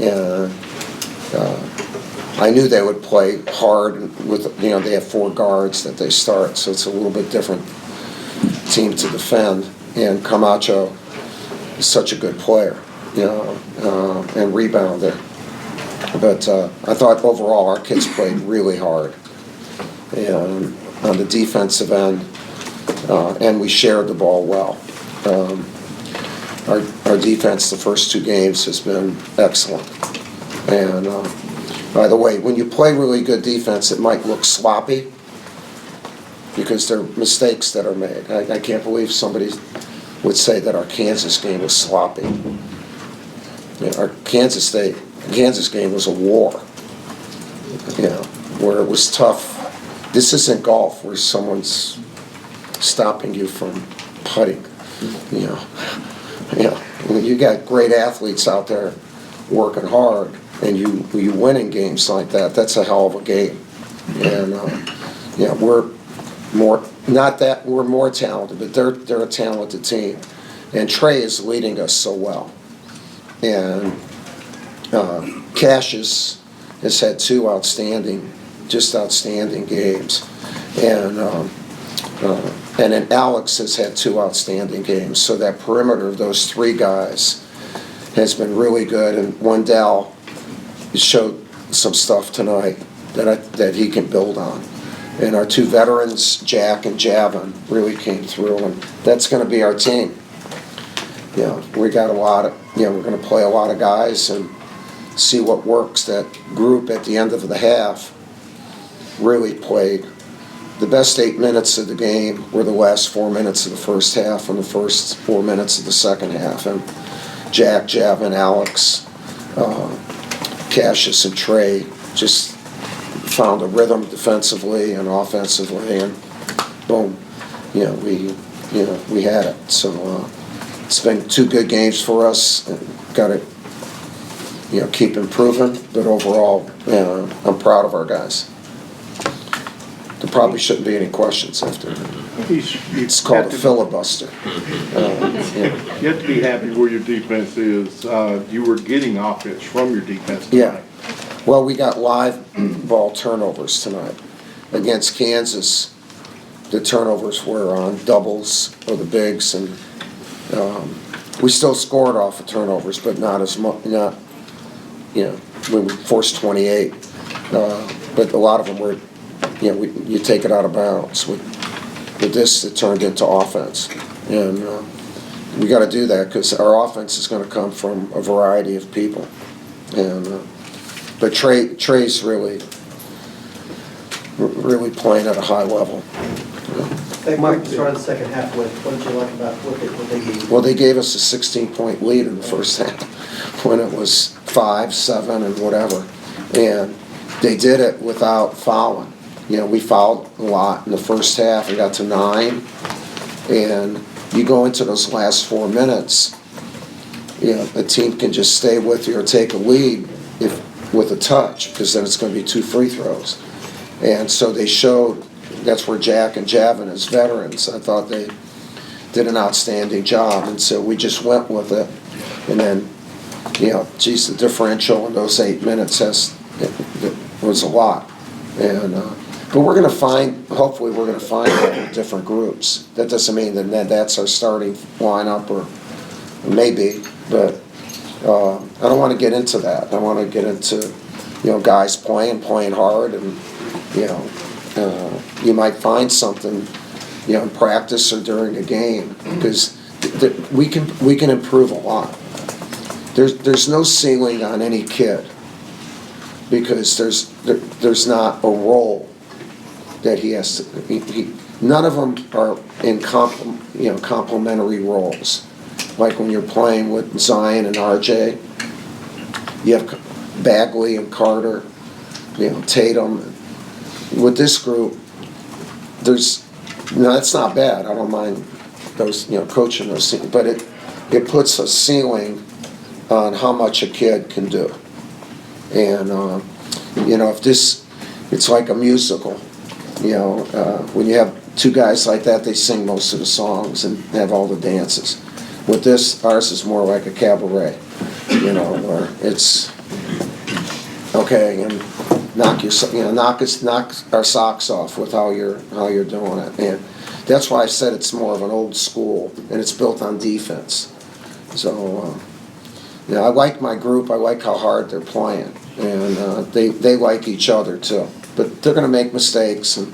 And I knew they would play hard with, they have 4 guards that they start, so it's a little bit different team to defend. And Camacho is such a good player, and rebounder. But I thought overall our kids played really hard, and on the defensive end, and we shared the ball well. Our defense the first 2 games has been excellent. And by the way, when you play really good defense, it might look sloppy because there are mistakes that are made. I can't believe somebody would say that our Kansas game was sloppy. Our Kansas game was a war, where it was tough. This isn't golf where someone's stopping you from putting. You got great athletes out there working hard, and you win in games like that. That's a hell of a game. And we're more talented, but they're a talented team. And Trey is leading us so well. And Cassius has had 2 outstanding games, and then Alex has had 2 outstanding games. So that perimeter of those 3 guys has been really good. And Wendell showed some stuff tonight that he can build on. And our 2 veterans, Jack and Javin, really came through, and that's going to be our team. We got a lot of, we're going to play a lot of guys and see what works. That group at the end of the half really played. The best 8 minutes of the game were the last 4 minutes of the first half and the first 4 minutes of the second half. And Jack, Javin, Alex, Cassius, and Trey just found a rhythm defensively and offensively, and boom, we had it. So it's been 2 good games for us. Got to keep improving, but overall, I'm proud of our guys. There probably shouldn't be any questions after. It's called a filibuster. You have to be happy where your defense is. You were getting offense from your defense tonight. Yeah. Well, we got live ball turnovers tonight. Against Kansas, the turnovers were on doubles or the bigs, and we still scored off of turnovers, but not as much. When we forced 28. But a lot of them were, you take it out of bounds. With this, it turned into offense. And we got to do that because our offense is going to come from a variety of people. And but Trey's really playing at a high level. Mike started the second half with. What did you like about what they gave you? Well, they gave us a 16-point lead in the first half when it was 5, 7, and whatever. And they did it without fouling. We fouled a lot in the first half. We got to 9. And you go into those last 4 minutes, a team can just stay with you or take a lead with a touch, because then it's going to be 2 free throws. And so they showed, that's where Jack and Javin as veterans, I thought they did an outstanding job. And so we just went with it. And then, the differential in those 8 minutes was a lot. And but we're going to hopefully we're going to find different groups. That doesn't mean that that's our starting lineup, or maybe, but I don't want to get into that. I want to get into, guys playing hard, and, you might find something, in practice or during a game, because we can improve a lot. There's no ceiling on any kid, because there's not a role that he has to. None of them are in complementary roles. Like when you're playing with Zion and RJ, you have Bagley and Carter, Tatum. With this group, that's not bad. I don't mind those, coaching those things, but it puts a ceiling on how much a kid can do. And if it's like a musical. When you have 2 guys like that, they sing most of the songs and have all the dances. With this, ours is more like a cabaret, where it's Okay, and knock our socks off with how you're doing it. And that's why I said it's more of an old school, and it's built on defense. So, I like my group. I like how hard they're playing, and they like each other too. But they're going to make mistakes and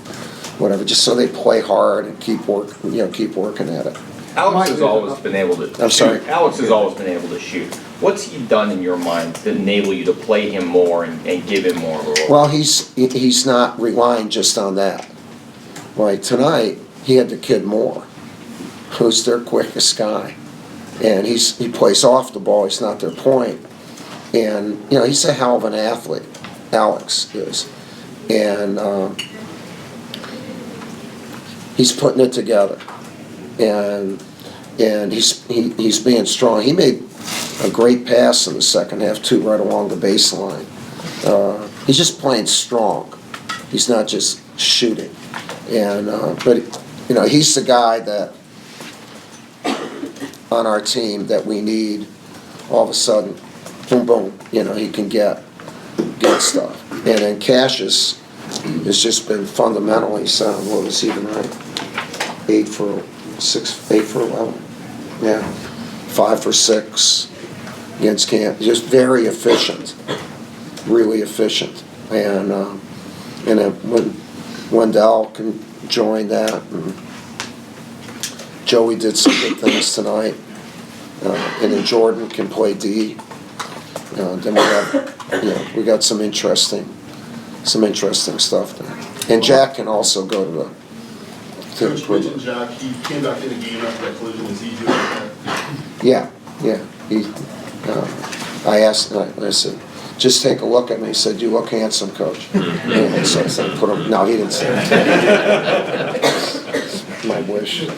whatever, just so they play hard and keep working at it. Alex has always been able to. I'm sorry? Alex has always been able to shoot. What's he done in your mind to enable you to play him more and give him more of a role? Well, he's not relying just on that. Like tonight, he had the kid Moore, who's their quickest guy, and he plays off the ball. He's not their point, and he's a hell of an athlete. Alex is, and he's putting it together, and he's being strong. He made a great pass in the second half too, right along the baseline. He's just playing strong. He's not just shooting, and but he's the guy that on our team that we need. All of a sudden, boom, boom. He can get stuff, and then Cassius has just been fundamentally sound. What was he tonight? 8 for 11. Yeah, 5 for 6 against Camp. Just very efficient, really efficient. And then when Wendell can join that, and Joey did some good things tonight, and then Jordan can play D. Then we got some interesting stuff there. And Jack can also go to the. Coach mentioned Jack, he came back in the game after that collision. Is he doing that? Yeah. I asked, I said, just take a look at me. He said, you look handsome, Coach. And so I said, no, he didn't say that. My wish.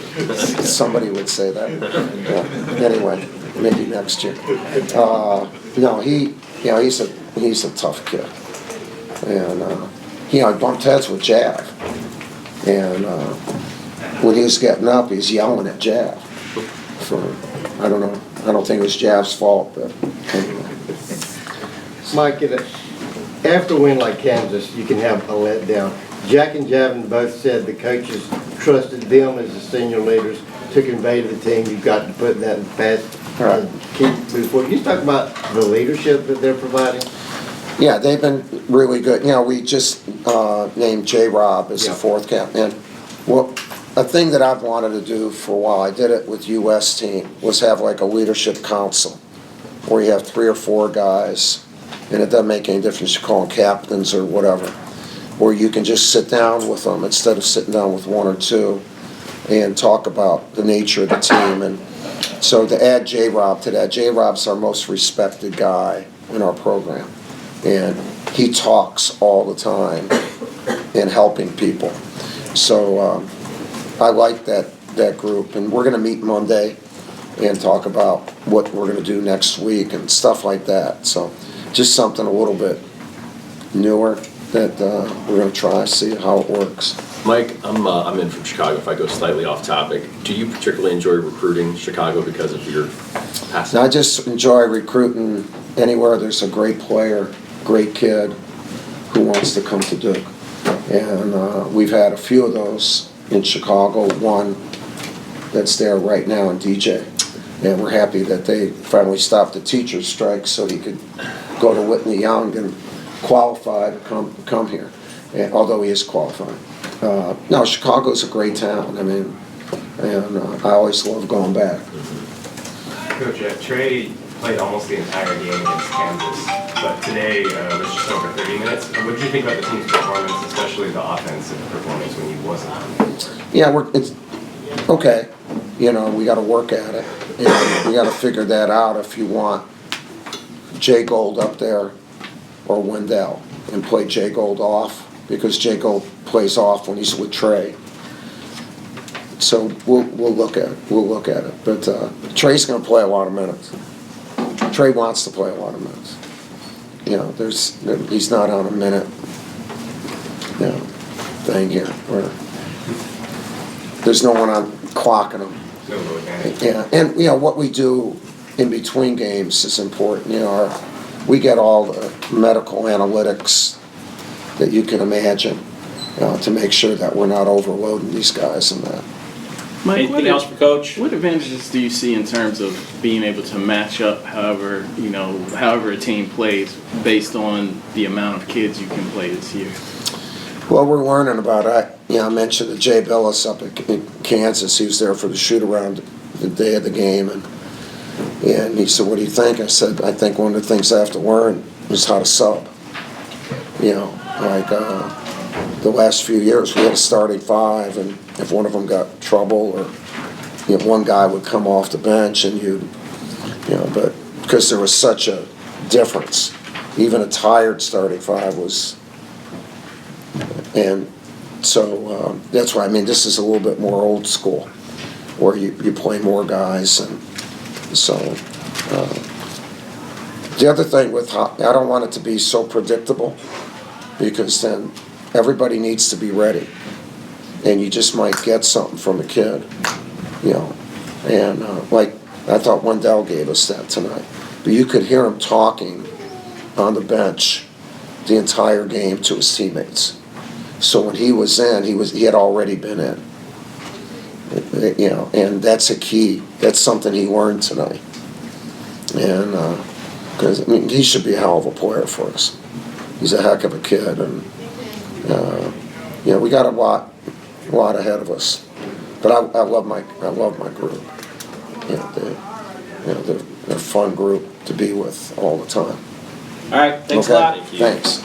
Somebody would say that. Yeah. Anyway, maybe next year. No, he's a tough kid. And, I bumped heads with Jav. And when he was getting up, he's yelling at Jav. I don't know. I don't think it was Jav's fault, but anyway. Mike, after a win like Kansas, you can have a letdown. Jack and Javin both said the coaches trusted them as the senior leaders to convey to the team, you've got to put that in the past. Right. Keep moving forward. Can you talk about the leadership that they're providing? Yeah, they've been really good. We just named J-Rob as the fourth captain. A thing that I've wanted to do for a while, I did it with US team, was have like a leadership council where you have 3 or 4 guys, and it doesn't make any difference you call them captains or whatever, where you can just sit down with them instead of sitting down with 1 or 2 and talk about the nature of the team. And so to add J-Rob to that, J-Rob's our most respected guy in our program. And he talks all the time in helping people. So I like that group. And we're going to meet Monday and talk about what we're going to do next week and stuff like that. So just something a little bit newer that we're going to try, see how it works. Mike, I'm in from Chicago. If I go slightly off topic, do you particularly enjoy recruiting Chicago because of your past? I just enjoy recruiting anywhere there's a great player, great kid who wants to come to Duke. And we've had a few of those in Chicago, one that's there right now in DJ. And we're happy that they finally stopped the teacher's strike so he could go to Whitney Young and qualify to come here, and, although he is qualified. No, Chicago's a great town. I mean, and I always love going back. Coach, Trey played almost the entire game against Kansas, but today was just over 30 minutes. What did you think about the team's performance, especially the offensive performance when he wasn't on? Yeah, it's okay. We got to work at it. We got to figure that out if you want Jay Gold up there or Wendell, and play Jay Gold off, because Jay Gold plays off when he's with Trey. So we'll look at it. But Trey's going to play a lot of minutes. Trey wants to play a lot of minutes. He's not on a minute thing here where there's no one on clocking him. No low advantage. Yeah, and what we do in between games is important. we get all the medical analytics that you can imagine, to make sure that we're not overloading these guys and that. Mike, Anything else for Coach? what advantages do you see in terms of being able to match up however a team plays based on the amount of kids you can play this year? Well, we're learning about it. I mentioned to Jay Billis up in Kansas. He was there for the shoot-around the day of the game, and he said, "What do you think?" I said, "I think one of the things I have to learn is how to sub." The last few years, we had a starting five, and if one of them got trouble, or one guy would come off the bench, and but because there was such a difference, even a tired starting five was, and so that's why this is a little bit more old school, where you play more guys, and so the other thing with I don't want it to be so predictable, because then everybody needs to be ready, and you just might get something from a kid, and like I thought Wendell gave us that tonight, but you could hear him talking on the bench the entire game to his teammates. So when he was in, he had already been in, and that's a key. That's something he learned tonight, and because he should be a hell of a player for us. He's a heck of a kid, and we got a lot ahead of us. But I love my group. They're a fun group to be with all the time. All right, thanks a Okay? lot. Thanks.